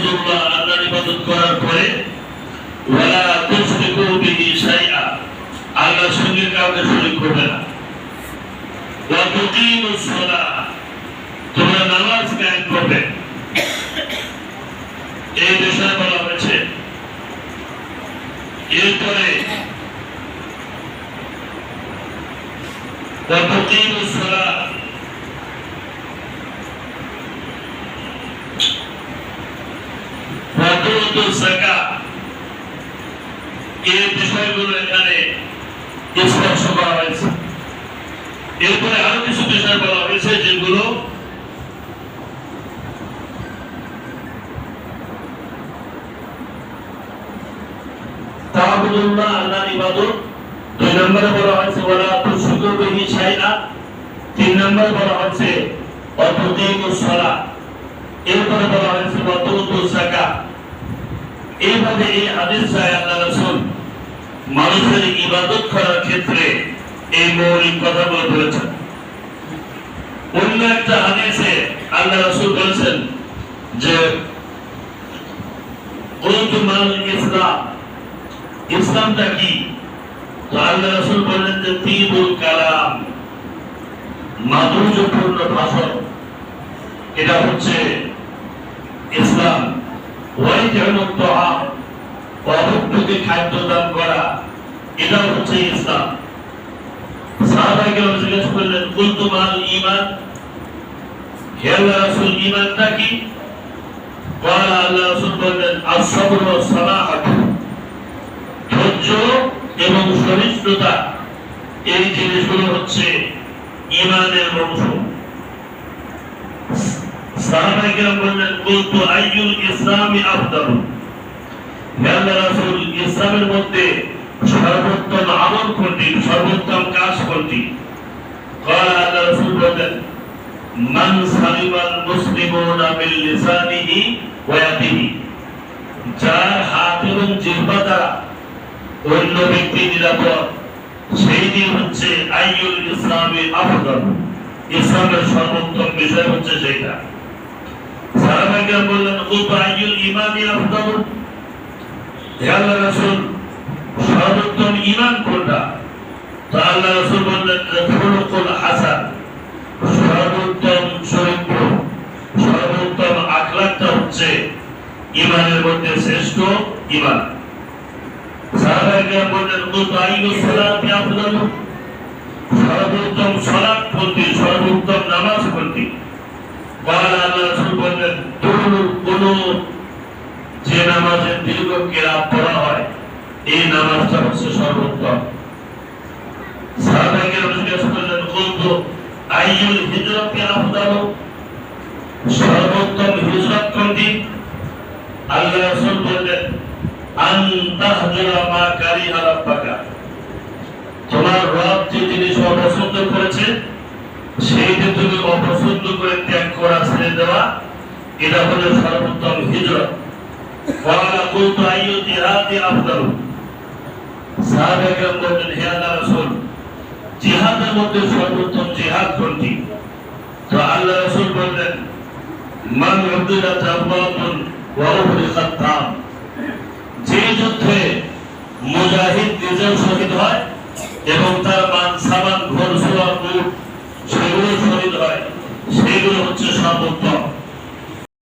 তা'বুদুল্লাহ আল্লাহর ইবাদত করার পরে ওয়ালা তুশরিকু বিহি শাইআ আল্লাহর সঙ্গে কাউকে শরীক করবে না। ওয়া তুকিমুস সালাহ তোমরা নামাজ কায়েম করবে। এই বিষয়ে বলা হয়েছে। এরপরে ওয়া তুকিমুস সালাহ ওয়া তুতুস যাকাত এই বিষয়গুলো এখানে স্পর্শ করা হয়েছে। এরপরে আরো কিছু বিষয় বলা হয়েছে যেগুলো তা'বুদুল্লাহ আল্লাহর ইবাদত, 2 নম্বরে বলা হয়েছে ওয়ালা তুশরিকু বিহি শাইআ, 3 নম্বরে বলা হয়েছে ওয়া তুকিমুস সালাহ, এরপরে বলা হয়েছে ওয়া তুতুস যাকাত। এইভাবে এই হাদিসে আল্লাহ রাসূল মানুষের ইবাদত করার ক্ষেত্রে এই মৌলিক কথাগুলো বলেছেন। অন্য একটা হাদিসে আল্লাহ রাসূল বলেছেন যে ইসলামটা কি? তো আল্লাহ রাসূল বললেন যে তিবুল কালাম, মাধুর্যপূর্ণ ভাষণ, এটা হচ্ছে ইসলাম। ওয়াইতামুত তাআম, অভুক্তকে খাদ্য দান করা, এটা হচ্ছে ইসলাম। সাহাবায়ে কেরাম জিজ্ঞেস করলেন কুলতু মাল ঈমান, হে আল্লাহর রাসূল ঈমানটা কি? ক্বালা আল্লাহ রাসূল বললেন আস-সাবর ওয়াস সালাহা, ধৈর্য এবং সহিষ্ণুতা, এই জিনিসগুলো হচ্ছে ঈমানের অংশ। সাহাবায়ে কেরাম বললেন কুলতু আইয়ুল ইসলামি আফদাল, হে আল্লাহর রাসূল ইসলামের মধ্যে সর্বোত্তম আমল কোনটি, সর্বোত্তম কাজ কোনটি? ক্বালা আল্লাহ রাসূল বললেন মান সালিমাল মুসলিমুনা বিল লিসানিহি ওয়া ইয়াদিহি, যার হাত এবং জিহ্বা দ্বারা অন্য ব্যক্তি নিরাপদ, সেই দিন হচ্ছে আইয়ুল ইসলামি আফদাল, ইসলামের সর্বোত্তম বিষয় হচ্ছে সেইটা। সাহাবায়ে কেরাম বললেন কুলতু আইয়ুল ঈমানি আফদাল, হে আল্লাহর রাসূল সর্বোত্তম ঈমান কোনটা? তো আল্লাহ রাসূল বললেন খুলুকুল হাসান, সর্বোত্তম চরিত্র, সর্বোত্তম আখলাকটা হচ্ছে ঈমানের মধ্যে শ্রেষ্ঠ ঈমান। সাহাবায়ে কেরাম বললেন কুলতু আইয়ুস সালাতি আফদাল, সর্বোত্তম সালাত কোনটি, সর্বোত্তম নামাজ কোনটি? ক্বালা আল্লাহ রাসূল বললেন তুলুল কুনুত, যে নামাজের দীর্ঘ কিরাত পড়া হয় এই নামাজটা হচ্ছে সর্বোত্তম। সাহাবায়ে কেরাম জিজ্ঞেস করলেন কুলতু আইয়ুল হিজরাতি আফদাল, সর্বোত্তম হিজরত কোনটি? আল্লাহ রাসূল বললেন আন তাহজুরা মা কারিহা রাব্বাকা, তোমার রব যে জিনিস অপছন্দ করেছে সেইটা তুমি অপছন্দ করে ত্যাগ করা, ছেড়ে দেওয়া, এটা হলো সর্বোত্তম হিজরত। ক্বালা কুলতু আইয়ুল জিহাদি আফদাল, সাহাবায়ে কেরাম বললেন হে আল্লাহর রাসূল জিহাদের মধ্যে সর্বোত্তম জিহাদ কোনটি? তো আল্লাহ রাসূল বললেন মান উদিলাত আবওয়াবুন ওয়া উহরিকাত তাম, যে যুদ্ধে মুজাহিদ নিজেও শহীদ হয় এবং তার মান সামান ঘোড়সওয়ার উট সেগুলো শহীদ হয়, সেগুলো হচ্ছে সর্বোত্তম।